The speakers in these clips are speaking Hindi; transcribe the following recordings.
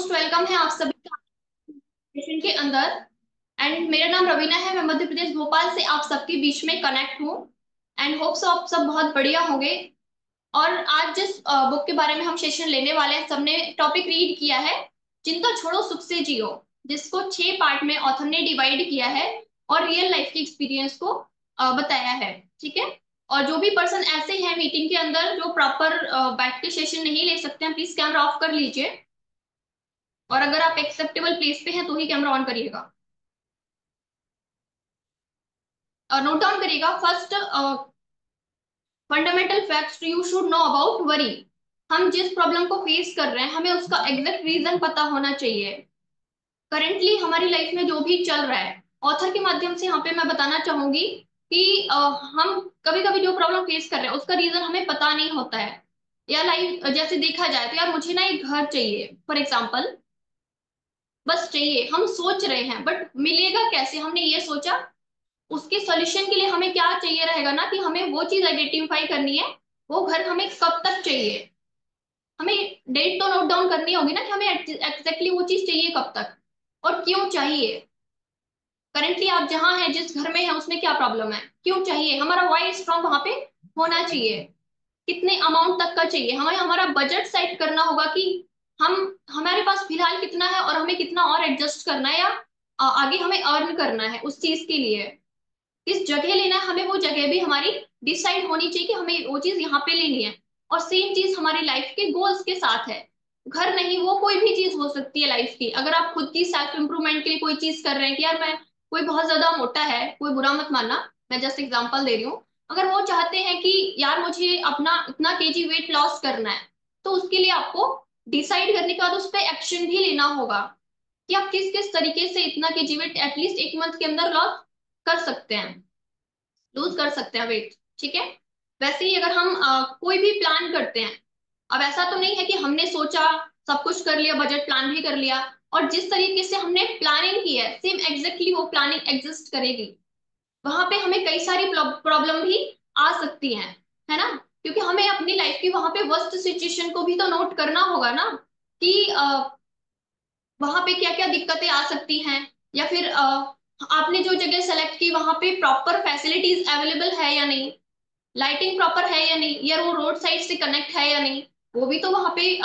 मोस्ट वेलकम है आप सभी का सेशन के अंदर। एंड मेरा नाम रवीना है, मैं मध्य प्रदेश भोपाल से आप सबके बीच में कनेक्ट हूँ। एंड होप सो आप सब बहुत बढ़िया होंगे। और आज जिस बुक के बारे में हम सेशन लेने वाले हैं, सबने टॉपिक रीड किया है, चिंता छोड़ो सुख से जियो, जिसको 6 पार्ट में ऑथर ने डिवाइड किया है और रियल लाइफ के एक्सपीरियंस को बताया है। ठीक है। और जो भी पर्सन ऐसे हैं मीटिंग के अंदर जो प्रॉपर बैठ के सेशन नहीं ले सकते हैं, प्लीज कैमरा ऑफ कर लीजिए। और अगर आप एक्सेप्टेबल प्लेस पे हैं तो ही कैमरा ऑन करिएगा और नोट डाउन करिएगा। First, fundamental facts you should know about worry. हम जिस प्रॉब्लम को फेस कर रहे हैं हमें उसका एग्जैक्ट रीजन पता होना चाहिए। करेंटली हमारी लाइफ में जो भी चल रहा है, ऑथर के माध्यम से यहाँ पे मैं बताना चाहूंगी कि हम कभी कभी जो प्रॉब्लम फेस कर रहे हैं उसका रीजन हमें पता नहीं होता है। या लाइफ जैसे देखा जाए तो यार मुझे ना एक घर चाहिए फॉर एग्जाम्पल, बस चाहिए, हम सोच रहे हैं बट मिलेगा कैसे, हमने ये सोचा। उसके सॉल्यूशन के लिए हमें क्या चाहिए रहेगा ना, कि हमें वो चीज आइडेंटिफाई करनी है। वो घर हमें कब तक चाहिए, हमें डेट तो नोट डाउन करनी होगी ना कि हमें एग्जैक्टली वो चीज चाहिए कब तक और क्यों चाहिए। करेंटली आप जहां हैं, जिस घर में है, उसमें क्या प्रॉब्लम है, क्यों चाहिए, हमारा वाई स्ट्रॉन्ग वहां पे होना चाहिए। कितने अमाउंट तक का चाहिए, हमें हमारा बजट सेट करना होगा कि हम हमारे पास फिलहाल कितना है और हमें कितना और एडजस्ट करना है, या आगे हमें अर्न करना है उस चीज के लिए। किस जगह लेना है, हमें वो जगह भी हमारी डिसाइड होनी चाहिए कि हमें वो चीज यहाँ पे लेनी है। और सेम चीज हमारी लाइफ के गोल्स के साथ है। घर नहीं, वो कोई भी चीज हो सकती है लाइफ की। अगर आप खुद की सेल्फ इंप्रूवमेंट के लिए कोई चीज कर रहे हैं कि यार मैं, कोई बहुत ज्यादा मोटा है, कोई बुरा मत मानना, मैं जस्ट एग्जांपल दे रही हूँ। अगर वो चाहते हैं कि यार मुझे अपना इतना केजी वेट लॉस करना है, तो उसके लिए आपको डिसाइड करने के बाद उस पर एक्शन भी लेना होगा कि आप किस किस तरीके से इतना केजी वेट एटलीस्ट एक मंथ के अंदर लॉस कर सकते हैं, लूज कर सकते हैं वेट। ठीक है। वैसे ही अगर हम कोई भी प्लान करते हैं, अब ऐसा तो नहीं है कि हमने सोचा, सब कुछ कर लिया, बजट प्लान भी कर लिया और जिस तरीके से हमने प्लानिंग की है सेम एग्जैक्टली वो प्लानिंग एग्जिस्ट करेगी। वहां पे हमें कई सारी प्रॉब्लम भी आ सकती हैं, है ना। क्योंकि हमें अपनी लाइफ की वहां पे वर्स्ट सिचुएशन को भी तो नोट करना होगा ना, कि वहां पे क्या क्या दिक्कतें आ सकती हैं। या फिर आपने जो जगह सेलेक्ट की वहां पे प्रॉपर फैसिलिटीज अवेलेबल है या नहीं, लाइटिंग प्रॉपर है या नहीं, या वो रोड साइड से कनेक्ट है या नहीं, वो भी तो वहां पे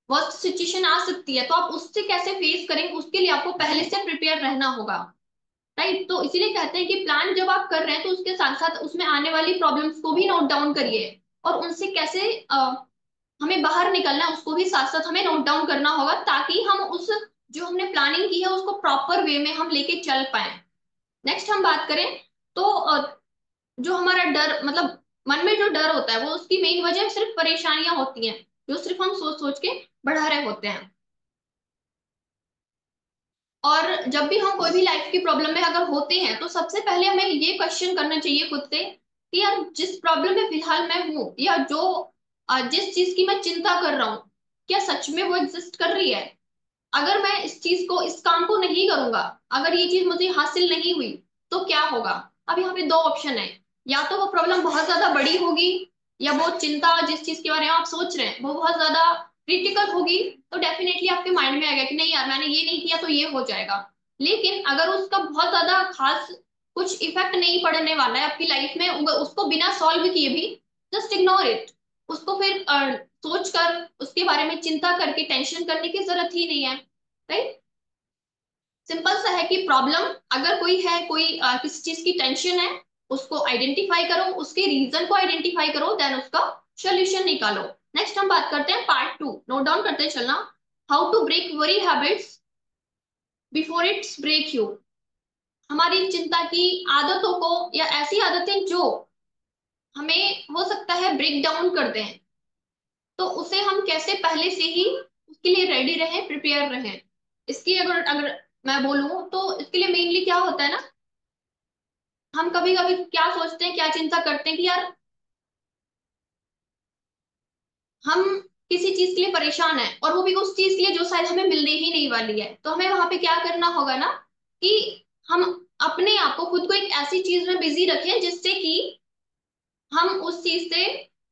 वर्स्ट सिचुएशन आ सकती है। तो आप उससे कैसे फेस करेंगे, उसके लिए आपको पहले से प्रिपेयर रहना होगा। राइट। तो इसीलिए कहते हैं कि प्लान जब आप कर रहे हैं तो उसके साथ साथ उसमें आने वाली प्रॉब्लम्स को भी नोट डाउन करिए और उनसे कैसे हमें बाहर निकलना है उसको भी साथ साथ हमें नोट डाउन करना होगा, ताकि हम उस जो हमने प्लानिंग की है उसको प्रॉपर वे में हम लेके चल पाए। नेक्स्ट हम बात करें तो जो हमारा डर, मतलब मन में जो डर होता है, वो उसकी मेन वजह सिर्फ परेशानियां होती हैं जो सिर्फ हम सोच सोच के बढ़ा रहे होते हैं। और जब भी हम कोई भी लाइफ की प्रॉब्लम में अगर होते हैं तो सबसे पहले हमें ये क्वेश्चन करना चाहिए खुद से कि यार जिस प्रॉब्लम में फिलहाल मैं हूँ, या जो जिस चीज की मैं चिंता कर रहा हूँ, क्या सच में वो एग्जिस्ट कर रही है। अगर मैं इस चीज को, इस काम को नहीं करूंगा, अगर ये चीज मुझे हासिल नहीं हुई, तो क्या होगा। अब यहाँ पे दो ऑप्शन है, या तो वो प्रॉब्लम बहुत ज्यादा बड़ी होगी, या वो चिंता जिस चीज के बारे में आप सोच रहे हैं वो बहुत ज्यादा क्रिटिकल होगी। तो डेफिनेटली आपके माइंड में आएगा कि नहीं यार मैंने ये नहीं किया तो ये हो जाएगा। लेकिन अगर उसका बहुत ज्यादा खास कुछ इफेक्ट नहीं पड़ने वाला है आपकी लाइफ में, उसको बिना सॉल्व किए भी जस्ट इग्नोर इट। उसको फिर सोच कर उसके बारे में चिंता करके टेंशन करने की जरूरत ही नहीं है। राइट। सिंपल सा है कि प्रॉब्लम अगर कोई है, कोई किसी चीज की टेंशन है, उसको आइडेंटिफाई करो, उसके रीजन को आइडेंटिफाई करो, देन उसका सोल्यूशन निकालो। नेक्स्ट हम बात करते हैं पार्ट 2, नोट डाउन करते चलना। How to break worry habits before it's break you. हमारी चिंता की आदतों को, या ऐसी आदतें जो हमें हो सकता है ब्रेक डाउन कर दें, तो उसे हम कैसे पहले से ही उसके लिए रेडी रहें, प्रिपेयर रहें। इसकी अगर अगर मैं बोलूं तो इसके लिए मेनली क्या होता है ना, हम कभी कभी क्या सोचते हैं, क्या चिंता करते हैं कि यार हम किसी चीज के लिए परेशान है, और वो भी उस चीज के लिए जो शायद हमें मिलने ही नहीं वाली है। तो हमें वहां पे क्या करना होगा ना, कि हम अपने आप को, खुद को एक ऐसी चीज में बिजी रखें जिससे कि हम उस चीज से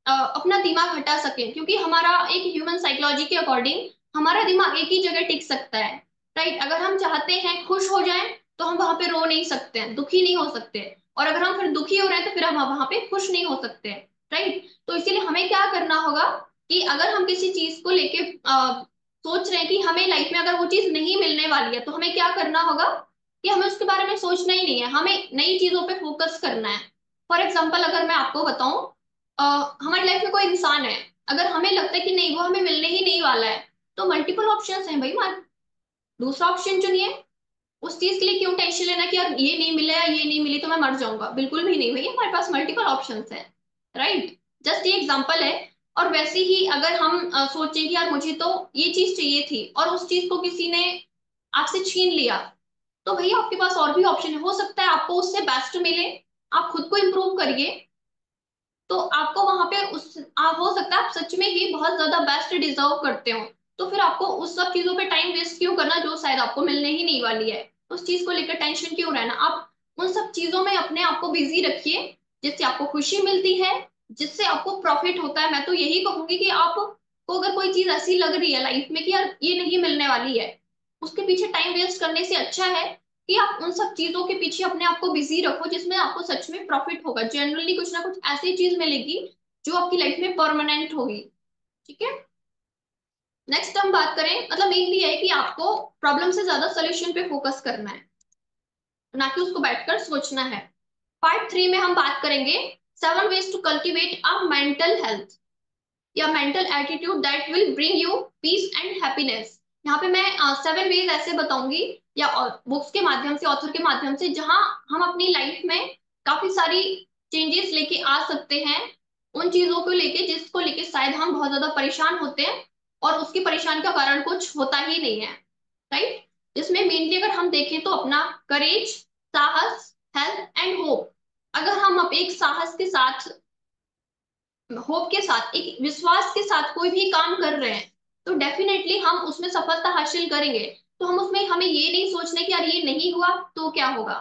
अपना दिमाग हटा सकें। क्योंकि हमारा एक ह्यूमन साइकोलॉजी के अकॉर्डिंग हमारा दिमाग एक ही जगह टिक सकता है। राइट, अगर हम चाहते हैं खुश हो जाएं तो हम वहां पे रो नहीं सकते हैं, दुखी नहीं हो सकते। और अगर हम फिर दुखी हो रहे हैं तो फिर हम वहां पे खुश नहीं हो सकते। राइट, तो इसीलिए हमें क्या करना होगा कि अगर हम किसी चीज को लेके सोच रहे हैं कि हमें लाइफ में अगर वो चीज नहीं मिलने वाली है तो हमें क्या करना होगा कि हमें उसके बारे में सोचना ही नहीं है, हमें नई चीजों पे फोकस करना है। फॉर एग्जाम्पल अगर मैं आपको बताऊं, हमारी लाइफ में कोई इंसान है, अगर हमें लगता है कि नहीं वो हमें मिलने ही नहीं वाला है, तो मल्टीपल ऑप्शंस हैं भाई। मान दूसरा ऑप्शन चुनिए। उस चीज के लिए क्यों टेंशन लेना कि यार ये नहीं मिला या ये नहीं मिली तो मैं मर जाऊंगा, बिल्कुल भी नहीं भैया, हमारे पास मल्टीपल ऑप्शंस है। राइट, जस्ट ये एग्जांपल है। और वैसे ही अगर हम सोचें कि यार मुझे तो ये चीज चाहिए थी और उस चीज को किसी ने आपसे छीन लिया, तो भैया आपके पास और भी ऑप्शन है, हो सकता है आपको उससे बेस्ट मिले। आप खुद को इम्प्रूव करिए तो आपको वहां पे आप हो सकता है आप सच में ही बहुत ज्यादा बेस्ट डिजर्व करते हो। तो फिर आपको उस सब चीजों पे टाइम वेस्ट क्यों करना जो शायद आपको मिलने ही नहीं वाली है। उस चीज को लेकर टेंशन क्यों रहना, आप उन सब चीजों में अपने आप को बिजी रखिए जिससे आपको खुशी मिलती है, जिससे आपको प्रॉफिट होता है। मैं तो यही कहूंगी कि आपको अगर कोई चीज ऐसी लग रही है लाइफ में कि यार ये नहीं मिलने वाली है, उसके पीछे टाइम वेस्ट करने से अच्छा है कि आप उन सब चीजों के पीछे अपने आप को बिजी रखो जिसमें आपको सच में प्रॉफिट होगा। जनरली कुछ ना कुछ ऐसी चीज मिलेगी जो आपकी लाइफ में परमानेंट होगी। ठीक है, नेक्स्ट हम बात करें, मतलब मेनली है कि आपको प्रॉब्लम से ज्यादा सोल्यूशन पे फोकस करना है, ना कि उसको बैठकर सोचना है। पार्ट 3 में हम बात करेंगे 7 ways to cultivate a mental health या mental attitude that will bring you peace and happiness. यहाँ पे मैं 7 वेज ऐसे बताऊंगी या बुक्स के माध्यम से, ऑथर के माध्यम से, जहां हम अपनी लाइफ में काफी सारी चेंजेस लेके आ सकते हैं उन चीजों को लेके जिसको लेके शायद हम बहुत ज्यादा परेशान होते हैं और उसकी परेशानी का कारण कुछ होता ही नहीं है। राइट, जिसमें मेनली अगर हम देखें तो अपना करेज, साहस, हेल्थ एंड होप। अगर हम अब एक साहस के साथ, होप के साथ, एक विश्वास के साथ कोई भी काम कर रहे हैं तो डेफिनेटली हम उसमें सफलता हासिल करेंगे। तो हम उसमें हमें ये नहीं सोचना कि यार ये नहीं हुआ तो क्या होगा,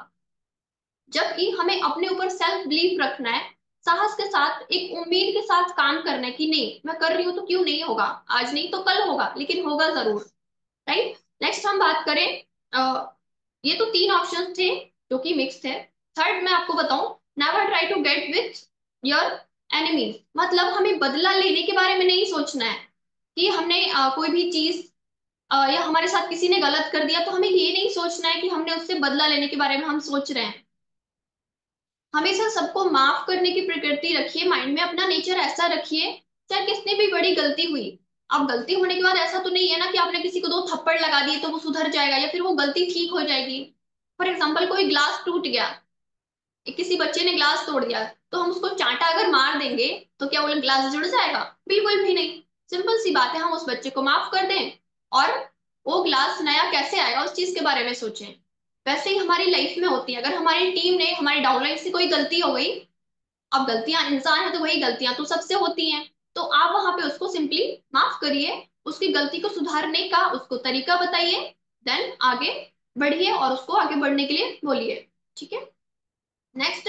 जबकि हमें अपने ऊपर सेल्फ बिलीफ रखना है, साहस के साथ एक उम्मीद के साथ काम करना है कि नहीं मैं कर रही हूं तो क्यों नहीं होगा, आज नहीं तो कल होगा लेकिन होगा जरूर। राइट, नेक्स्ट हम बात करें, ये तो 3 ऑप्शन थे जो कि मिक्स थे। थर्ड मैं आपको बताऊं, never try to get with your enemies. मतलब हमें बदला लेने के बारे में नहीं सोचना है कि हमने कोई भी चीज या हमारे साथ किसी ने गलत कर दिया तो हमें ये नहीं सोचना है कि हमने उससे बदला लेने के बारे में हम सोच रहे हैं। हमेशा सबको माफ करने की प्रकृति रखिए, माइंड में अपना नेचर ऐसा रखिए, चाहे कितनी भी बड़ी गलती हुई, अब गलती होने के बाद ऐसा तो नहीं है ना कि आपने किसी को 2 थप्पड़ लगा दिए तो वो सुधर जाएगा या फिर वो गलती ठीक हो जाएगी। फॉर एग्जाम्पल कोई ग्लास टूट गया, किसी बच्चे ने ग्लास तोड़ दिया, तो हम उसको चांटा अगर मार देंगे तो क्या वो ग्लास जुड़ जाएगा, बिल्कुल भी नहीं। सिंपल सी बात है, हम उस बच्चे को माफ कर दें और वो ग्लास नया कैसे आएगा उस चीज के बारे में सोचें। वैसे ही हमारी लाइफ में होती है, अगर हमारी टीम ने हमारी डाउनलाइन से कोई गलती हो गई, अब गलतियां इंसान है तो वही गलतियां तो सबसे होती हैं, तो आप वहां पे उसको सिंपली माफ करिए, उसकी गलती को सुधारने का उसको तरीका बताइए, देन आगे बढ़िए और उसको आगे बढ़ने के लिए बोलिए। ठीक है, नेक्स्ट,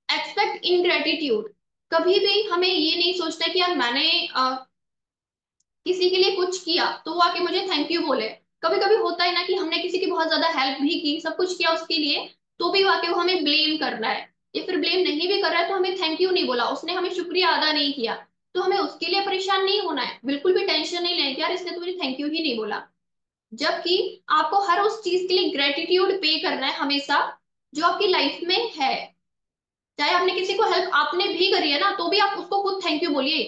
एक्सपेक्ट इनग्रेटिट्यूड। कभी भी हमें ये नहीं सोचना कि यार मैंने किसी के लिए कुछ किया तो वो आके मुझे थैंक यू बोले। कभी कभी होता है ना कि हमने किसी की बहुत ज्यादा हेल्प भी की, सब कुछ किया उसके लिए, तो भी वाकई वो हमें ब्लेम कर रहा है, या फिर ब्लेम नहीं भी कर रहा है तो हमें थैंक यू नहीं बोला, उसने हमें शुक्रिया अदा नहीं किया, तो हमें उसके लिए परेशान नहीं होना है, बिल्कुल भी टेंशन नहीं लेना कि यार इसने तो मुझे थैंक यू ही नहीं बोला। जबकि आपको हर उस चीज के लिए ग्रेटिट्यूड पे करना है हमेशा जो आपकी लाइफ में है। चाहे आपने किसी को हेल्प आपने भी करी है ना तो भी आप उसको खुद थैंक यू बोलिए।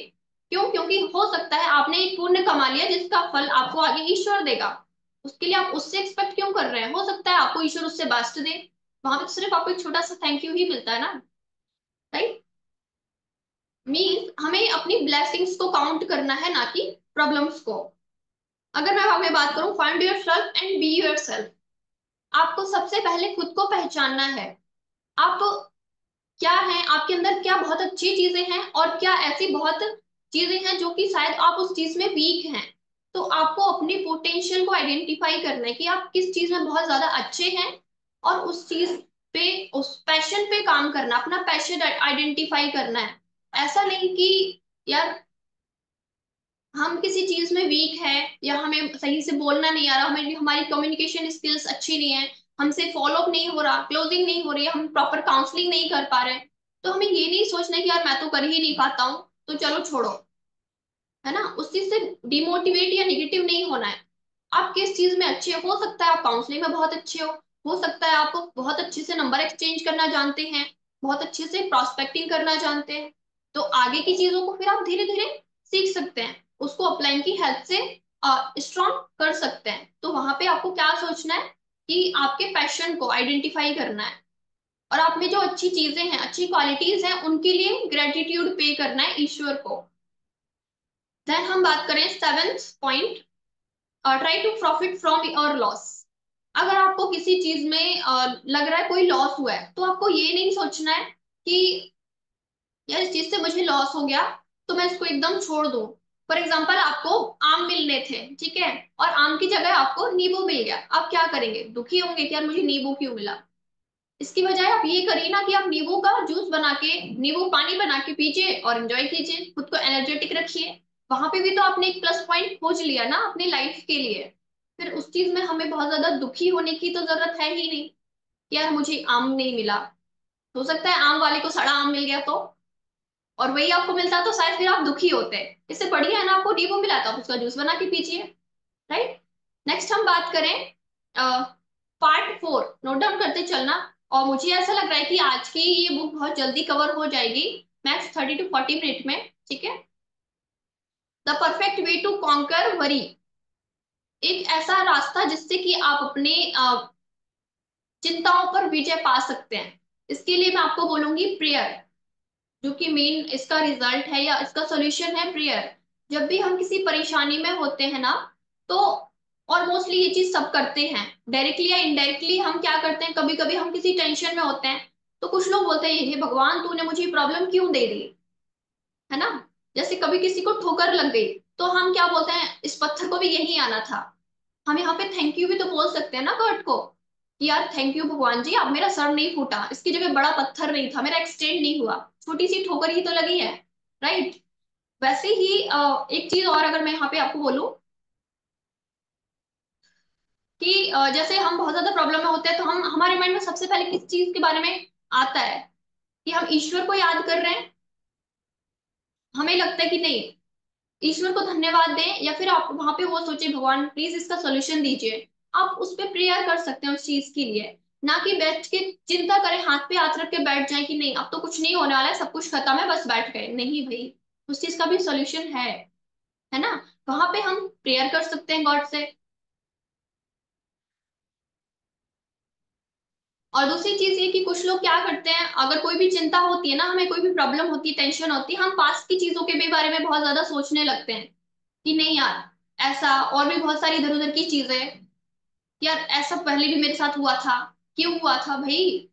क्यों? क्योंकि हो सकता है आपने एक पुण्य कमा लिया जिसका फल आपको आगे ईश्वर देगा, उसके लिए आप उससे एक्सपेक्ट क्यों कर रहे हैं, हो सकता है आपको ईश्वर उससे बेस्ट दे, वहां पे तो सिर्फ आपको एक छोटा सा थैंक यू ही मिलता है ना। राइट, मीन्स हमें अपनी ब्लेसिंग्स को काउंट करना है ना कि प्रॉब्लम्स को। अगर मैं आगे बात करूं, find your self and be your self. आपको सबसे पहले खुद को पहचानना है, आप क्या है, आपके अंदर क्या बहुत अच्छी चीजें हैं और क्या ऐसी बहुत चीजें हैं जो कि शायद आप उस चीज में वीक हैं। तो आपको अपनी पोटेंशियल को आइडेंटिफाई करना है कि आप किस चीज में बहुत ज्यादा अच्छे हैं और उस चीज पे, उस पैशन पे काम करना, अपना पैशन आइडेंटिफाई करना है। ऐसा नहीं कि यार हम किसी चीज में वीक है, या हमें सही से बोलना नहीं आ रहा, हमें हमारी कम्युनिकेशन स्किल्स अच्छी नहीं है, हमसे फॉलो अप नहीं हो रहा, क्लोजिंग नहीं हो रही है, हम प्रॉपर काउंसलिंग नहीं कर पा रहे हैं, तो हमें ये नहीं सोचना है कि यार मैं तो कर ही नहीं पाता हूँ, तो चलो छोड़ो, है ना। उस चीज से डिमोटिवेट या निगेटिव नहीं होना है। आप किस चीज में अच्छे हो सकता है आप काउंसलिंग में बहुत अच्छे हो सकता है आप बहुत अच्छे से नंबर एक्सचेंज करना जानते हैं, बहुत अच्छे से प्रोस्पेक्टिंग करना जानते हैं, तो आगे की चीजों को फिर आप धीरे धीरे सीख सकते हैं, उसको अपलाइन की हेल्प से स्ट्रॉन्ग कर सकते हैं। तो वहां पे आपको क्या सोचना है कि आपके पैशन को आइडेंटिफाई करना है, और आप में जो अच्छी चीजें हैं, अच्छी क्वालिटीज हैं, उनके लिए ग्रेटिट्यूड पे करना है ईश्वर को। देन हम बात करें seventh point, try to profit from your loss. अगर आपको किसी चीज में लग रहा है कोई लॉस हुआ है, तो आपको ये नहीं सोचना है कि यार इस चीज से मुझे लॉस हो गया तो मैं इसको एकदम छोड़ दूं। फॉर एग्जाम्पल आपको आम मिलने थे, ठीक है, और आम की जगह आपको नींबू मिल गया, आप क्या करेंगे? दुखी होंगे कि यार मुझे नींबू क्यों मिला। इसकी बजाय आप ये करिए ना कि आप नींबू का जूस बना के, नींबू पानी बना के पीजिए और एंजॉय कीजिए, खुद को एनर्जेटिक रखिए। वहां पे भी तो आपने एक प्लस पॉइंट खोज लिया ना अपनी लाइफ के लिए। फिर उस चीज में हमें बहुत ज्यादा दुखी होने की तो जरूरत है ही नहीं कि यार मुझे आम नहीं मिला। हो सकता है आम वाले को सड़ा आम मिल गया तो, और वही आपको मिलता तो शायद फिर आप दुखी होते। इससे बढ़िया है ना आपको नींबू मिला तो आप उसका जूस बना के पीजिए, राइट। नेक्स्ट हम बात करें पार्ट फोर, नोट डाउन करते चलना। और मुझे ऐसा लग रहा है कि आज की ये बुक बहुत जल्दी कवर हो जाएगी, मैक्स 30 to 40 मिनट में, ठीक है। The perfect way to conquer worry, एक ऐसा रास्ता जिससे कि आप अपने चिंताओं पर विजय पा सकते हैं। इसके लिए मैं आपको बोलूंगी प्रेयर, जो कि मेन इसका रिजल्ट है या इसका सॉल्यूशन है प्रेयर। जब भी हम किसी परेशानी में होते हैं ना, तो और मोस्टली ये चीज सब करते हैं, डायरेक्टली या इनडायरेक्टली हम क्या करते हैं, कभी कभी हम किसी टेंशन में होते हैं, तो कुछ लोग बोलते हैं हे भगवान तूने मुझे प्रॉब्लम क्यों दे दी, है ना। जैसे कभी किसी को ठोकर लग गई, तो हम क्या बोलते हैं, इस पत्थर को भी यही आना था। हम यहाँ पे थैंक यू भी तो बोल सकते हैं ना गॉड को, कि यार थैंक यू भगवान जी, अब मेरा सर नहीं फूटा, इसकी जगह बड़ा पत्थर नहीं था, मेरा एक्सटेंड नहीं हुआ, छोटी सी ठोकर ही तो लगी है, राइट। वैसे ही एक चीज और अगर मैं यहाँ पे आपको बोलूं कि जैसे हम बहुत ज्यादा प्रॉब्लम में होते हैं, तो हम हमारे माइंड में सबसे पहले किस चीज के बारे में आता है कि हम ईश्वर को याद कर रहे हैं। हमें लगता है कि नहीं, ईश्वर को धन्यवाद दें, या फिर आप वहां पे वो सोचे भगवान प्लीज इसका सोल्यूशन दीजिए। आप उस पे प्रेयर कर सकते हैं उस चीज के लिए, ना कि बैठ के चिंता करें, हाथ पे हाथ रख के बैठ जाए कि नहीं अब तो कुछ नहीं होने वाला है, सब कुछ खत्म है, बस बैठ गए। नहीं भाई, उस चीज का भी सोल्यूशन है ना। वहां पे हम प्रेयर कर सकते हैं गॉड से। और दूसरी चीज ये कि कुछ लोग क्या करते हैं, अगर कोई भी चिंता होती है ना, हमें कोई भी प्रॉब्लम होती है, टेंशन होती है, हम पास्ट की चीजों के भी बारे में बहुत ज्यादा सोचने लगते हैं कि नहीं यार ऐसा, और भी बहुत सारी इधर उधर की चीजें, यार ऐसा पहले भी मेरे साथ हुआ था, क्यों हुआ था भाई।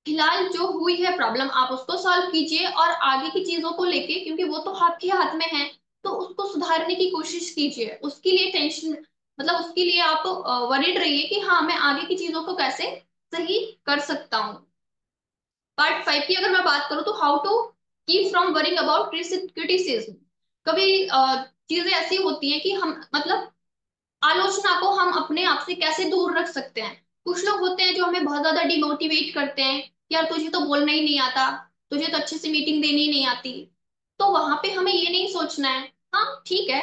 फिलहाल जो हुई है प्रॉब्लम आप उसको सॉल्व कीजिए, और आगे की चीजों को लेके, क्योंकि वो तो आपके हाथ में है, तो उसको सुधारने की कोशिश कीजिए। उसके लिए टेंशन, मतलब उसके लिए आप वरीड रहिए कि हाँ मैं आगे की चीजों को कैसे सही कर सकता हूँ। पार्ट फाइव की अगर मैं बात करूँ, तो how to keep from worrying about criticism. कभी चीजें ऐसी होती हैं कि हम मतलब आलोचना को हम अपने आप से कैसे दूर रख सकते हैं। कुछ लोग होते हैं जो हमें बहुत ज्यादा डिमोटिवेट करते हैं, यार तुझे तो बोलना ही नहीं आता, तुझे तो अच्छे से मीटिंग देनी नहीं आती। तो वहां पे हमें ये नहीं सोचना है, हाँ ठीक है,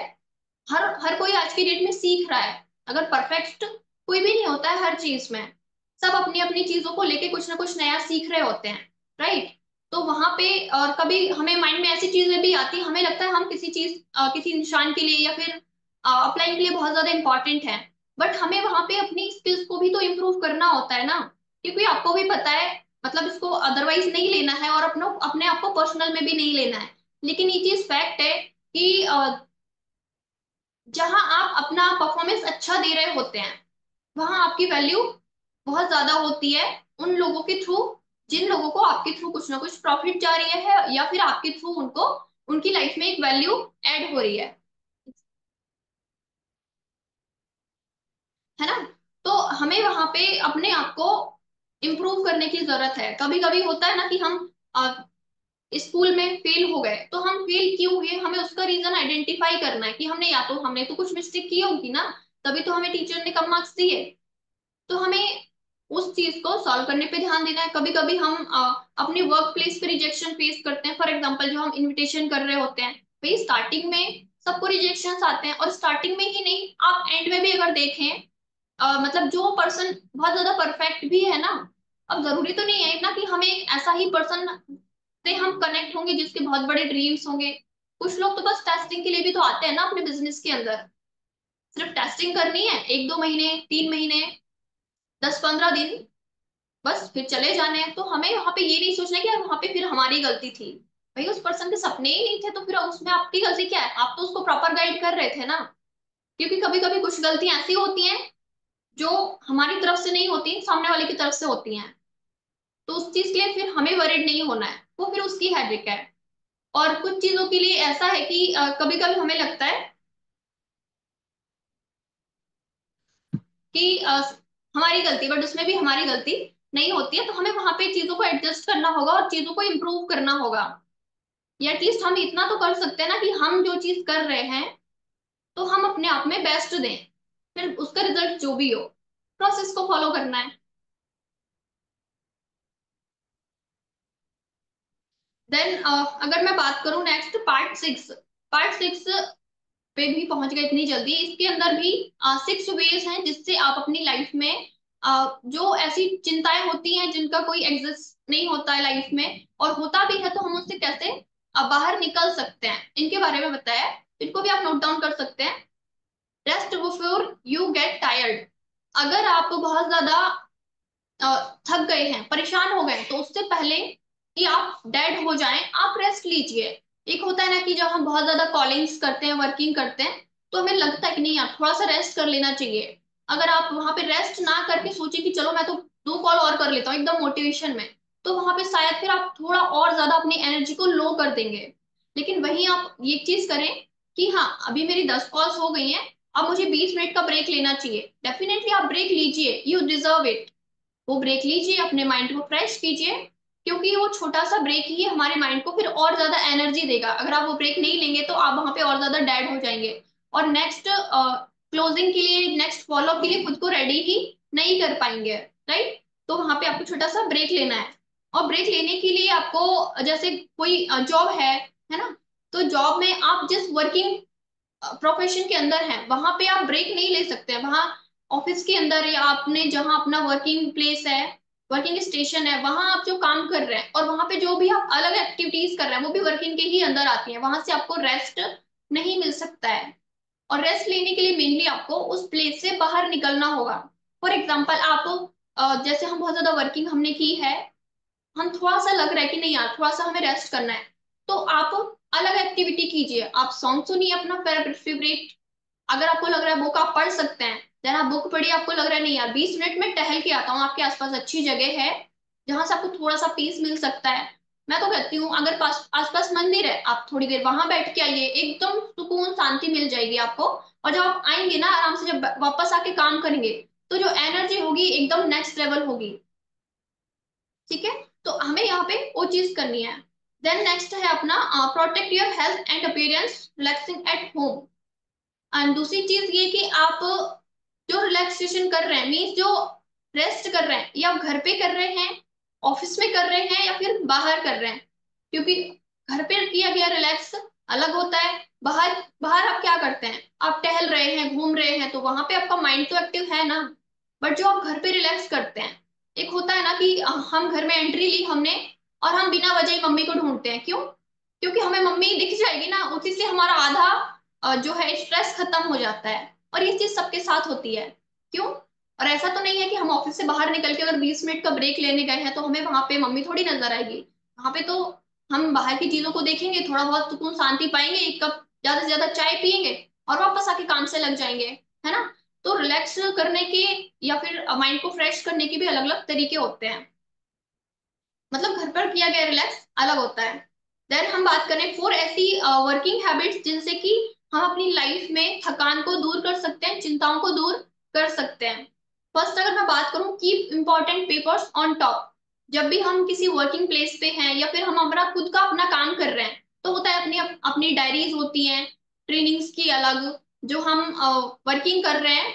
हर हर कोई आज की डेट में सीख रहा है, अगर परफेक्ट कोई भी नहीं होता है हर चीज में, सब अपनी अपनी चीजों को लेके कुछ ना कुछ नया सीख रहे होते हैं, राइट। तो वहां पे और कभी हमें माइंड में ऐसी चीजें भी आती, हमें लगता है हम किसी चीज किसी इंसान के लिए या फिर अप्लाइंग के लिए बहुत ज्यादा इंपॉर्टेंट है, बट हमें वहां पे अपनी स्किल्स को भी तो इम्प्रूव करना होता है ना, क्योंकि आपको भी पता है, मतलब इसको अदरवाइज नहीं लेना है और अपने आप को पर्सनल में भी नहीं लेना है, लेकिन ये चीज फैक्ट है कि जहां आप अपना परफॉर्मेंस अच्छा दे रहे होते हैं, वहां आपकी वैल्यू बहुत ज्यादा होती है उन लोगों के थ्रू, जिन लोगों को आपके थ्रू कुछ ना कुछ प्रॉफिट जा रही है, या फिर आपके थ्रू उनको उनकी लाइफ में एक वैल्यू ऐड हो रही है ना। तो हमें वहां पे अपने आप को इम्प्रूव करने की जरूरत है। कभी कभी होता है ना कि हम स्कूल में फेल हो गए, तो हम फेल क्यों हुए, हमें उसका रीजन आइडेंटिफाई करना है कि हमने या तो हमने तो कुछ मिस्टेक की होगी ना, तभी तो हमें टीचर ने कम मार्क्स दिए। तो हमें उस चीज को सॉल्व करने पे ध्यान देना है। कभी कभी हम अपने वर्क प्लेस पे रिजेक्शन फेस करते हैं। फॉर एग्जांपल, जो हम इनविटेशन कर रहे होते हैं, भाई स्टार्टिंग में सबको रिजेक्शंस आते हैं, और स्टार्टिंग में ही नहीं, आप एंड में भी अगर देखें, मतलब जो पर्सन बहुत ज्यादा परफेक्ट भी है ना, अब जरूरी तो नहीं है ना कि हमें एक ऐसा ही पर्सन से हम कनेक्ट होंगे जिसके बहुत बड़े ड्रीम्स होंगे। कुछ लोग तो बस टेस्टिंग के लिए भी तो आते हैं ना अपने बिजनेस के अंदर। सिर्फ टेस्टिंग करनी है, 1-2 महीने, 3 महीने, 10-15 दिन, बस फिर चले जाने हैं। तो हमें वहां पे ये नहीं सोचना कि यार वहां पे फिर हमारी गलती थी। भाई उस पर्सन के सपने ही नहीं थे, तो फिर उसमें आपकी गलती क्या है, आप तो उसको प्रॉपर गाइड कर रहे थे ना। क्योंकि कभी कभी कुछ गलतियां ऐसी होती हैं जो हमारी तरफ से नहीं होती, सामने वाले की तरफ से होती हैं। तो उस चीज के लिए फिर हमें वरीड नहीं होना है, वो फिर उसकी हैबिट है। और कुछ चीजों के लिए ऐसा है कि कभी कभी हमें लगता है कि हमारी गलती, बट उसमें भी हमारी गलती नहीं होती है। तो हमें वहां पे चीजों को एडजस्ट करना होगा और चीजों को इम्प्रूव करना होगा। या एटलीस्ट हम इतना तो कर सकते हैं ना कि हम जो चीज कर रहे हैं, तो हम अपने आप में बेस्ट दें। फिर उसका रिजल्ट जो भी हो, प्रोसेस को फॉलो करना है। देन अगर मैं बात करूं नेक्स्ट पार्ट 6, पार्ट 6 पे भी पहुंच गए इतनी जल्दी। इसके अंदर भी 6 वेज हैं जिससे आप अपनी लाइफ में जो ऐसी चिंताएं होती हैं जिनका कोई एग्जिस्ट नहीं होता है लाइफ में, और होता भी है, तो हम उससे कैसे बाहर निकल सकते हैं, इनके बारे में बताया है। इनको भी आप नोट डाउन कर सकते हैं। Rest before you get tired. अगर आप बहुत ज्यादा थक गए हैं, परेशान हो गए, तो उससे पहले कि आप डेड हो जाएं, आप रेस्ट लीजिए। एक होता है ना कि जब हम बहुत ज्यादा कॉलिंग्स करते हैं, वर्किंग करते हैं, तो हमें लगता है कि नहीं यार थोड़ा सा रेस्ट कर लेना चाहिए। अगर आप वहां पे रेस्ट ना करके सोचे कि चलो मैं तो 2 कॉल और कर लेता हूँ एकदम मोटिवेशन में, तो वहां पे शायद फिर आप थोड़ा और ज्यादा अपनी एनर्जी को लो कर देंगे। लेकिन वहीं आप ये चीज करें कि हाँ अभी मेरी 10 कॉल्स हो गई हैं, अब मुझे 20 मिनट का ब्रेक लेना चाहिए। डेफिनेटली आप ब्रेक लीजिए, यू डिजर्व इट। वो ब्रेक लीजिए, अपने माइंड को फ्रेश कीजिए, क्योंकि वो छोटा सा ब्रेक ही हमारे माइंड को फिर और ज्यादा एनर्जी देगा। अगर आप वो ब्रेक नहीं लेंगे तो आप वहां पे और ज्यादा डेड हो जाएंगे, और नेक्स्ट क्लोजिंग के लिए, नेक्स्ट फॉलोअप के लिए खुद को रेडी ही नहीं कर पाएंगे। राइट। तो वहां पे आपको छोटा सा ब्रेक लेना है। और ब्रेक लेने के लिए आपको, जैसे कोई जॉब है ना, तो जॉब में आप जिस वर्किंग प्रोफेशन के अंदर है, वहां पे आप ब्रेक नहीं ले सकते हैं। वहां ऑफिस के अंदर, या आपने जहां अपना वर्किंग प्लेस है, वर्किंग स्टेशन है, वहां आप जो काम कर रहे हैं और वहां पे जो भी आप अलग एक्टिविटीज कर रहे हैं, वो भी वर्किंग के ही अंदर आती है। वहां से आपको रेस्ट नहीं मिल सकता है। और रेस्ट लेने के लिए मेनली आपको उस प्लेस से बाहर निकलना होगा। फॉर एग्जाम्पल, आप जैसे हम बहुत ज्यादा वर्किंग हमने की है, हम थोड़ा सा लग रहा है कि नहीं यार थोड़ा सा हमें रेस्ट करना है, तो आप अलग एक्टिविटी कीजिए। आप सॉन्ग सुनिए अपना फेवरेट। अगर आपको लग रहा है बुक आप पढ़ सकते हैं, देन आप बुक पढ़िए। आपको लग रहा है नहीं यार 20 मिनट में टहल के आता हूँ, आपके आसपास अच्छी जगह है जहां से आपको थोड़ा सा पीस मिल सकता है, मैं तो कहती हूँ अगर पास आसपास मंदिर है, आप थोड़ी देर वहां बैठ के आइए, एकदम सुकून शांति मिल जाएगी आपको। और जब आप आएंगे ना आराम से, जब वापस आके काम करेंगे, तो जो एनर्जी होगी एकदम नेक्स्ट लेवल होगी। ठीक है। तो हमें यहाँ पे वो चीज करनी है। देन नेक्स्ट है अपना protect your health and appearance relaxing at home. And दूसरी चीज ये कि आप जो रिलैक्सेशन कर रहे हैं, मीन्स जो रेस्ट कर रहे हैं, या आप घर पे कर रहे हैं, ऑफिस में कर रहे हैं, या फिर बाहर कर रहे हैं। क्योंकि घर पे किया गया रिलैक्स अलग होता है। बाहर बाहर आप क्या करते हैं, आप टहल रहे हैं, घूम रहे हैं, तो वहां पे आपका माइंड तो एक्टिव है ना। बट जो आप घर पे रिलैक्स करते हैं, एक होता है ना कि हम घर में एंट्री ली हमने, और हम बिना वजह ही मम्मी को ढूंढते हैं। क्यों? क्योंकि हमें मम्मी दिख जाएगी ना, उसी से हमारा आधा जो है स्ट्रेस खत्म हो जाता है। और ये चीज सबके साथ होती है। क्यों? और ऐसा तो नहीं है कि हम ऑफिस से बाहर निकल के अगर 20 मिनट का ब्रेक लेने गए हैं तो हमें वहां पे मम्मी थोड़ी नजर आएगी। वहां पे तो हम बाहर की चीजों को देखेंगे, थोड़ा बहुत सुकून शांति पाएंगे, 1 कप ज्यादा से ज्यादा चाय पियेंगे, और वापस आके काम से लग जाएंगे। है ना। तो रिलैक्स करने के या फिर माइंड को फ्रेश करने के भी अलग अलग तरीके होते हैं। मतलब घर पर किया गया रिलैक्स अलग होता है। देन हम बात करें 4 ऐसी वर्किंग हैबिट्स जिनसे कि हम अपनी लाइफ में थकान को दूर कर सकते हैं, चिंताओं को दूर कर सकते हैं। फर्स्ट अगर मैं बात करूं, keep important papers on top. जब भी हम किसी वर्किंग प्लेस पे हैं या फिर हम हमारा खुद का अपना काम कर रहे हैं, तो होता है अपनी अपनी डायरीज होती हैं, ट्रेनिंग्स की अलग, जो हम वर्किंग कर रहे हैं,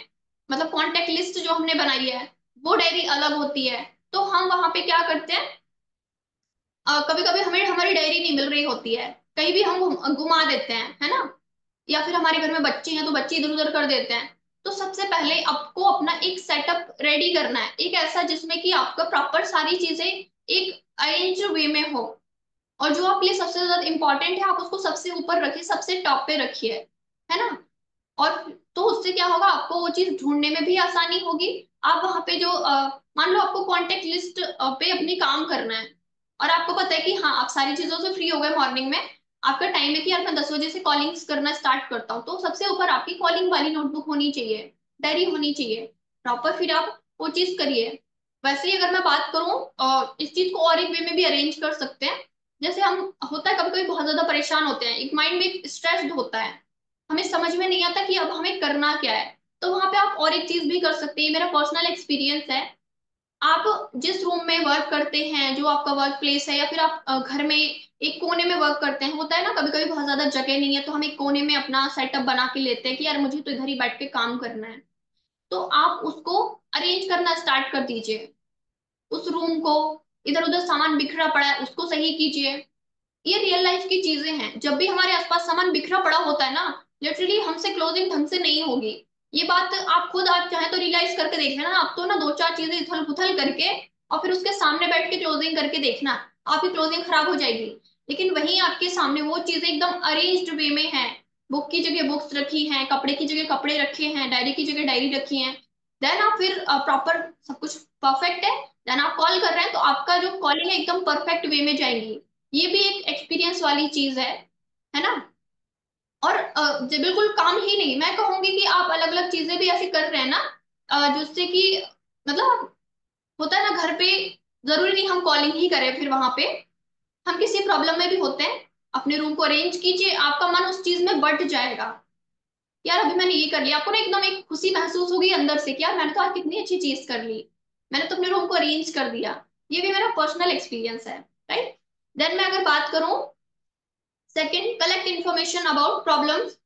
मतलब कॉन्टेक्ट लिस्ट जो हमने बनाई है वो डायरी अलग होती है। तो हम वहां पे क्या करते हैं, कभी कभी हमें हमारी डायरी नहीं मिल रही होती है, कहीं भी हम घुमा देते हैं, है ना, या फिर हमारे घर में बच्चे हैं तो बच्चे इधर उधर कर देते हैं। तो सबसे पहले आपको अपना एक सेटअप रेडी करना है, एक ऐसा जिसमें कि आपका प्रॉपर सारी चीजें एक अरेंज वे में हो, और जो आपके लिए सबसे ज्यादा इंपॉर्टेंट है आप उसको सबसे ऊपर रखिए, सबसे टॉप पे रखिए, है ना। और तो उससे क्या होगा, आपको वो चीज ढूंढने में भी आसानी होगी। आप वहां पे जो मान लो आपको कांटेक्ट लिस्ट पे अपनी काम करना है, और आपको पता है कि हाँ आप सारी चीजों से फ्री हो गए मॉर्निंग में, आपका टाइम है कि यार मैं 10 बजे से कॉलिंग्स करना स्टार्ट करता हूँ, तो सबसे ऊपर आपकी कॉलिंग वाली नोटबुक होनी चाहिए, डायरी होनी चाहिए प्रॉपर, फिर आप वो चीज करिए। वैसे ही अगर मैं बात करूँ, इस चीज को और एक वे में भी अरेंज कर सकते हैं। जैसे हम, होता है कभी कभी बहुत ज्यादा परेशान होते हैं, एक माइंड में स्ट्रेस्ड होता है, हमें समझ में नहीं आता कि अब हमें करना क्या है, तो वहां पे आप और एक चीज भी कर सकते हैं, मेरा पर्सनल एक्सपीरियंस है। आप जिस रूम में वर्क करते हैं, जो आपका वर्क प्लेस है, या फिर आप घर में एक कोने में वर्क करते हैं, होता है ना कभी कभी बहुत ज्यादा जगह नहीं है तो हम एक कोने में अपना सेटअप बना के लेते हैं कि यार मुझे तो इधर ही बैठ के काम करना है। तो आप उसको अरेंज करना स्टार्ट कर दीजिए, उस रूम को, इधर उधर सामान बिखरा पड़ा है उसको सही कीजिए। ये रियल लाइफ की चीजें हैं, जब भी हमारे आसपास सामान बिखरा पड़ा होता है ना, लिटरली हमसे क्लोजिंग ढंग से नहीं होगी। ये बात आप खुद आप चाहे तो रियलाइज करके देखना ना, आप तो ना दो चार चीजें इथल पुथल करके और फिर उसके सामने बैठ के क्लोजिंग करके देखना, आपकी क्लोजिंग खराब हो जाएगी। लेकिन वहीं आपके सामने वो चीजें एकदम अरेंज्ड वे में है, बुक की जगह बुक्स रखी हैं, कपड़े की जगह कपड़े रखे हैं, डायरी की जगह डायरी रखी हैं, देन आप फिर प्रॉपर सब कुछ परफेक्ट है, देन आप कॉल कर रहे हैं तो आपका जो कॉलिंग है एकदम परफेक्ट वे में जाएंगी। ये भी एक एक्सपीरियंस वाली चीज है ना। और जो बिल्कुल काम ही नहीं, मैं कहूंगी कि आप अलग अलग चीजें भी ऐसी कर रहे हैं ना, जिससे कि मतलब होता है ना घर पे, जरूरी नहीं हम कॉलिंग ही करें, फिर वहां पे हम किसी प्रॉब्लम में भी होते हैं, अपने रूम को अरेंज कीजिए, आपका मन उस चीज में बढ़ जाएगा। यार अभी मैंने ये कर लिया, आपको ना एकदम एक खुशी महसूस होगी अंदर से कि यार मैंने तो आज कितनी अच्छी चीज कर ली, मैंने तो अपने रूम को अरेंज कर दिया। ये भी मेरा पर्सनल एक्सपीरियंस है, राइट। देन मैं अगर बात करूं, second, collect information about problems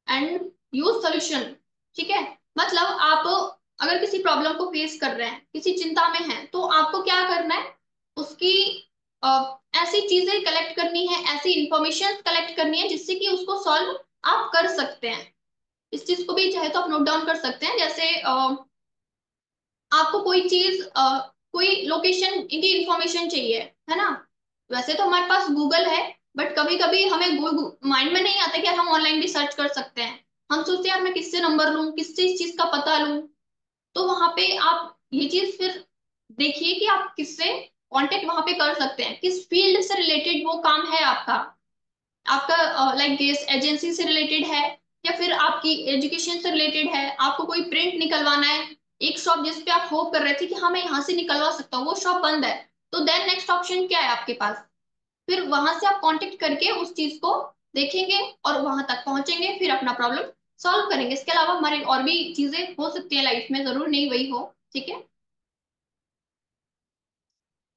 and use solution. ठीक है, मतलब आप अगर किसी प्रॉब्लम को फेस कर रहे हैं, किसी चिंता में हैं, तो आपको क्या करना है, उसकी ऐसी चीजें कलेक्ट करनी है, ऐसी इंफॉर्मेशन कलेक्ट करनी है जिससे कि उसको सॉल्व आप कर सकते हैं। इस चीज को भी चाहे तो आप नोट डाउन कर सकते हैं, जैसे आपको कोई चीज कोई लोकेशन की इंफॉर्मेशन चाहिए, है ना। वैसे तो हमारे पास गूगल है, बट कभी कभी हमें माइंड में नहीं आता कि यार हम ऑनलाइन भी सर्च कर सकते हैं। हम सोचते हैं यार मैं किससे नंबर लूं, किससे इस चीज का पता लूं। तो वहां पे आप ये चीज फिर देखिए कि आप किससे कांटेक्ट वहां पे कर सकते हैं, किस फील्ड से रिलेटेड वो काम है आपका, आपका लाइक गैस एजेंसी से रिलेटेड है, या फिर आपकी एजुकेशन से रिलेटेड है, आपको कोई प्रिंट निकलवाना है, एक शॉप जिस पे आप होप कर रहे थे कि हाँ मैं यहाँ से निकलवा सकता हूँ वो शॉप बंद है, तो देन नेक्स्ट ऑप्शन क्या है आपके पास, फिर वहां से आप कांटेक्ट करके उस चीज को देखेंगे और वहां तक पहुंचेंगे, फिर अपना प्रॉब्लम सॉल्व करेंगे। इसके अलावा हमारे और भी चीजें हो सकती है लाइफ में, जरूर नहीं वही हो, ठीक है।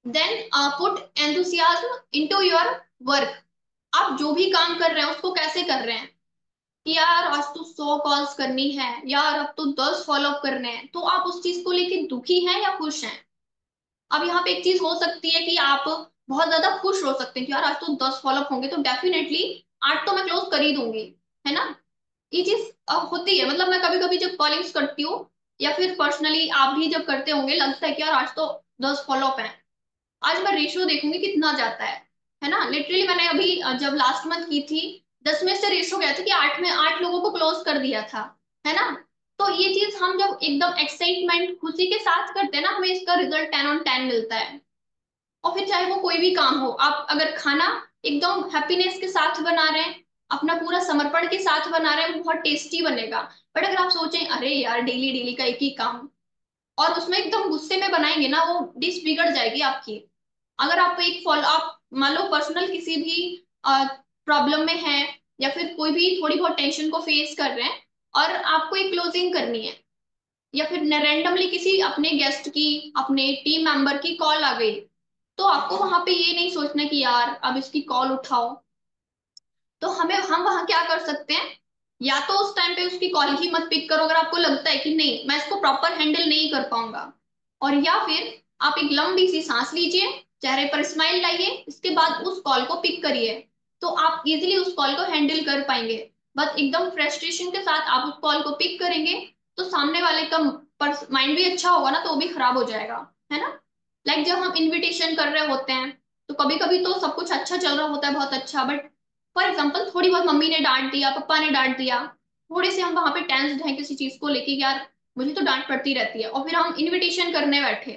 Then put enthusiasm into your work. आप जो भी काम कर रहे हैं उसको कैसे कर रहे हैं, कि यार आज तो 100 कॉल्स करनी है, यार अब तो 10 फॉलो अप करने हैं, तो आप उस चीज को लेके दुखी हैं या खुश हैं। अब यहाँ पे एक चीज हो सकती है कि आप बहुत ज्यादा खुश हो सकते हैं कि यार आज तो 10 फॉलो अप होंगे तो डेफिनेटली 8 तो मैं क्लोज कर ही दूंगी, है ना। ये चीज होती है, मतलब मैं कभी कभी जब कॉलिंग्स करती हूँ या फिर पर्सनली आप भी जब करते होंगे, लगता है कि यार आज तो 10 फॉलो अप है, आज मैं रेशियो देखूंगी कितना जाता है ना। लिटरली मैंने अभी जब लास्ट मंथ की थी, 10 में से रेशियो गया था कि 8 में 8 लोगों को क्लोज कर दिया था, है ना। तो ये चीज हम जब एकदम एक्साइटमेंट खुशी के साथ करते हैं ना, हमें इसका रिजल्ट 10 on 10 मिलता है। और फिर चाहे वो कोई भी काम हो, आप अगर खाना एकदम हैप्पीनेस के साथ बना रहे हैं, अपना पूरा समर्पण के साथ बना रहे हैं, वो बहुत टेस्टी बनेगा। बट अगर आप सोचें अरे यार डेली डेली का एक ही काम, और उसमें एकदम गुस्से में बनाएंगे ना, वो डिश बिगड़ जाएगी आपकी। अगर आप एक फॉलो आप मान लो पर्सनल किसी भी प्रॉब्लम में है, या फिर कोई भी थोड़ी बहुत टेंशन को फेस कर रहे हैं, और आपको एक क्लोजिंग करनी है, या फिर रैंडमली किसी अपने गेस्ट की, अपने टीम मेंबर की कॉल आ गई, तो आपको वहां पे ये नहीं सोचना कि यार अब इसकी कॉल उठाओ। तो हम वहां क्या कर सकते हैं, या तो उस टाइम पे उसकी कॉल ही मत पिक करो अगर आपको लगता है कि नहीं मैं इसको प्रॉपर हैंडल नहीं कर पाऊंगा, और या फिर आप एक लंबी सी सांस लीजिए, चेहरे पर स्माइल लाइए, इसके बाद उस कॉल को पिक करिए, तो आप इजीली उस कॉल को हैंडल कर पाएंगे। बस एकदम फ्रस्ट्रेशन के साथ आप उस कॉल को पिक करेंगे तो सामने वाले का माइंड भी अच्छा होगा ना, तो वो भी खराब हो जाएगा, है ना। लाइक जब हम इनविटेशन कर रहे होते हैं तो कभी कभी तो सब कुछ अच्छा चल रहा होता है, बहुत अच्छा, बट फॉर एग्जाम्पल थोड़ी बहुत मम्मी ने डांट दिया, पापा ने डांट दिया, थोड़े से हम वहां पे टेंस्ड हैं किसी चीज को लेके, यार मुझे तो डांट पड़ती रहती है, और फिर हम इनविटेशन करने बैठे,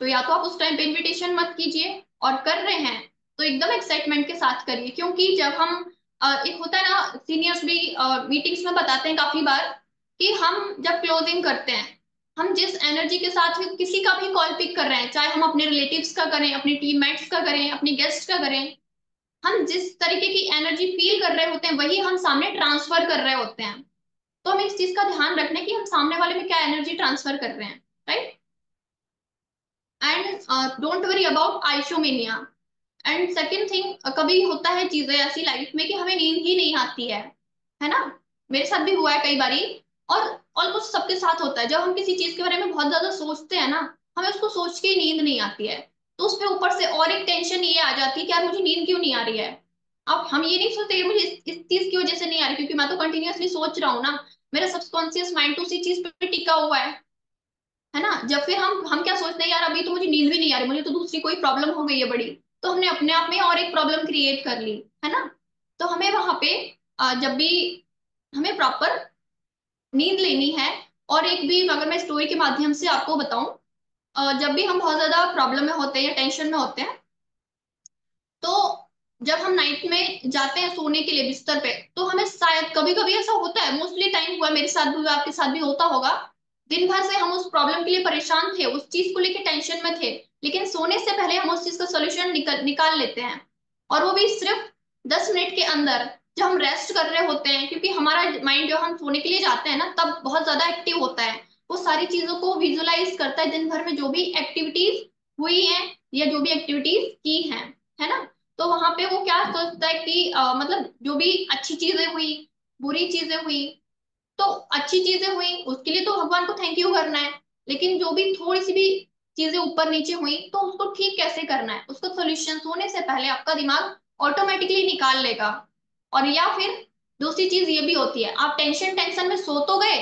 तो या तो आप उस टाइम पे इनविटेशन मत कीजिए, और कर रहे हैं तो एकदम एक्साइटमेंट के साथ करिए, क्योंकि जब हम एक होता है ना, सीनियर्स भी मीटिंग्स में बताते हैं काफी बार कि हम जब क्लोजिंग करते हैं, हम जिस एनर्जी के साथ किसी का भी कॉल पिक कर रहे हैं, चाहे हम अपने रिलेटिव्स का करें, अपने टीममेट्स का करें, अपने गेस्ट का करें, हम जिस तरीके की एनर्जी फील कर रहे होते हैं वही हम सामने ट्रांसफर कर रहे होते हैं। तो हमें इस चीज का ध्यान रखना है कि हम सामने वाले में क्या एनर्जी ट्रांसफर कर रहे हैं, right. And don't worry about insomnia. And second thing, कभी होता है चीजें ऐसी लाइफ में कि हमें नींद ही नहीं आती है ना। मेरे साथ भी हुआ है कई बारी, और ऑलमोस्ट सबके साथ होता है, जब हम किसी चीज के बारे में बहुत ज्यादा सोचते हैं ना, हमें उसको सोच के ही नींद नहीं आती है, तो उस पे ऊपर से और एक टेंशन ये आ जाती है कि यार मुझे नींद क्यों नहीं आ रही है। अब हम ये नहीं सोचते कि मुझे इस चीज की वजह से नहीं आ रही, क्योंकि मैं तो कंटिन्यूअसली सोच रहा हूँ ना, मेरा सबकॉन्शियस माइंड तो उसी चीज पे टिका हुआ है ना। जब फिर हम क्या सोचते हैं, यार अभी तो मुझे नींद भी नहीं आ रही, मुझे तो दूसरी कोई प्रॉब्लम हो गई है बड़ी, तो हमने अपने आप में और एक प्रॉब्लम क्रिएट कर ली, है ना। तो हमें वहां पे जब भी हमें प्रॉपर नींद लेनी है, और एक भी अगर मैं स्टोरी के माध्यम से आपको बताऊं, जब भी हम बहुत ज्यादा प्रॉब्लम में होते हैं या टेंशन में होते हैं, तो जब हम नाइट में जाते हैं सोने के लिए बिस्तर पे, तो हमें शायद कभी कभी ऐसा होता है, मोस्टली टाइम हुआ, मेरे साथ भी हुआ, आपके साथ भी होता होगा, दिन भर से हम उस प्रॉब्लम के लिए परेशान थे, उस चीज को लेके टेंशन में थे, लेकिन सोने से पहले हम उस चीज का सोल्यूशन निकाल लेते हैं, और वो भी सिर्फ 10 मिनट के अंदर, जब हम रेस्ट कर रहे होते हैं, क्योंकि हमारा माइंड जब हम सोने के लिए जाते हैं ना तब बहुत ज्यादा एक्टिव होता है, वो सारी चीजों को विजुलाइज करता है, दिन भर में जो भी एक्टिविटीज हुई हैं या जो भी एक्टिविटीज की हैं, है ना। तो वहां पे वो क्या सोचता है कि मतलब जो भी अच्छी चीजें हुई, बुरी चीजें हुई, तो अच्छी चीजें हुई उसके लिए तो भगवान को थैंक यू करना है, लेकिन जो भी थोड़ी सी भी चीजें ऊपर नीचे हुई तो उसको ठीक कैसे करना है, उसका सोल्यूशन सोने से पहले आपका दिमाग ऑटोमेटिकली निकाल लेगा। और या फिर दूसरी चीज ये भी होती है, आप टेंशन टेंशन में सो तो गए,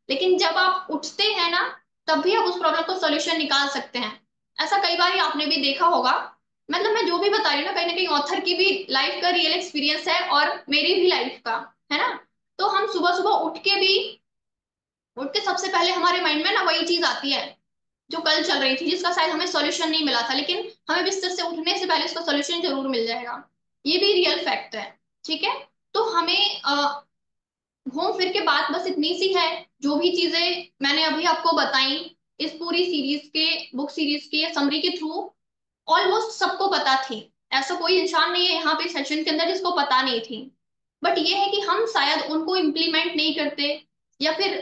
लेकिन जब आप उठते हैं ना, तब भी आप उस प्रॉब्लम को सोल्यूशन निकाल सकते हैं। ऐसा कई बार आपने भी देखा होगा, मतलब मैं जो भी बता रही हूँ ना कहीं ऑथर की भी लाइफ का रियल एक्सपीरियंस है और मेरी भी लाइफ का, है ना। तो हम सुबह सुबह उठ के सबसे पहले हमारे माइंड में ना वही चीज आती है जो कल चल रही थी, जिसका शायद हमें सॉल्यूशन नहीं मिला था, लेकिन हमें बिस्तर से उठने से पहले उसका सॉल्यूशन जरूर मिल जाएगा। ये भी रियल फैक्ट है, ठीक है। तो हमें घूम फिर के बात बस इतनी सी है, जो भी चीजें मैंने अभी आपको बताई इस पूरी सीरीज के, बुक सीरीज के समरी के थ्रू, ऑलमोस्ट सबको पता थी। ऐसा कोई इंसान नहीं है यहाँ पे सेशन के अंदर जिसको पता नहीं थी, बट ये है कि हम शायद उनको इम्प्लीमेंट नहीं करते, या फिर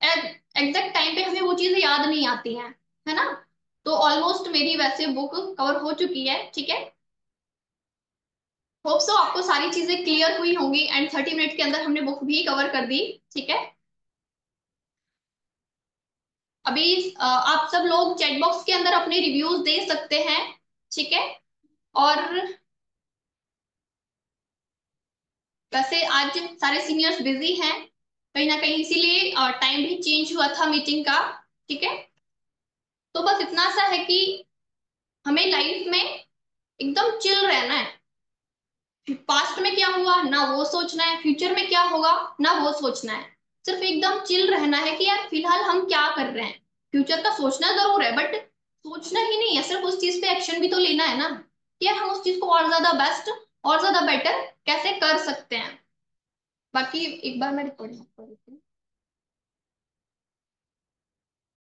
एग्जैक्ट टाइम पे हमें वो चीजें याद नहीं आती हैं, है ना। तो ऑलमोस्ट मेरी वैसे बुक कवर हो चुकी है, ठीक है। होप सो आपको सारी चीजें क्लियर हुई होंगी, एंड 30 मिनट के अंदर हमने बुक भी कवर कर दी, ठीक है। अभी आप सब लोग चैट बॉक्स के अंदर अपने रिव्यूज दे सकते हैं, ठीक है। और वैसे आज सारे सीनियर्स बिजी हैं कहीं ना कहीं, इसीलिए टाइम भी चेंज हुआ था मीटिंग का, ठीक है। तो बस इतना सा है कि हमें लाइफ में एकदम चिल रहना है, पास्ट में क्या हुआ ना वो सोचना है, फ्यूचर में क्या होगा ना वो सोचना है, सिर्फ एकदम चिल रहना है कि यार फिलहाल हम क्या कर रहे हैं। फ्यूचर का सोचना जरूर है, बट सोचना ही नहीं है, सिर्फ उस चीज पे एक्शन भी तो लेना है ना, कि यार हम उस चीज को और ज्यादा बेस्ट, और ज्यादा बेटर कैसे कर सकते हैं। बाकी एक बार मैं रिकॉर्डिंग कर देती हूँ।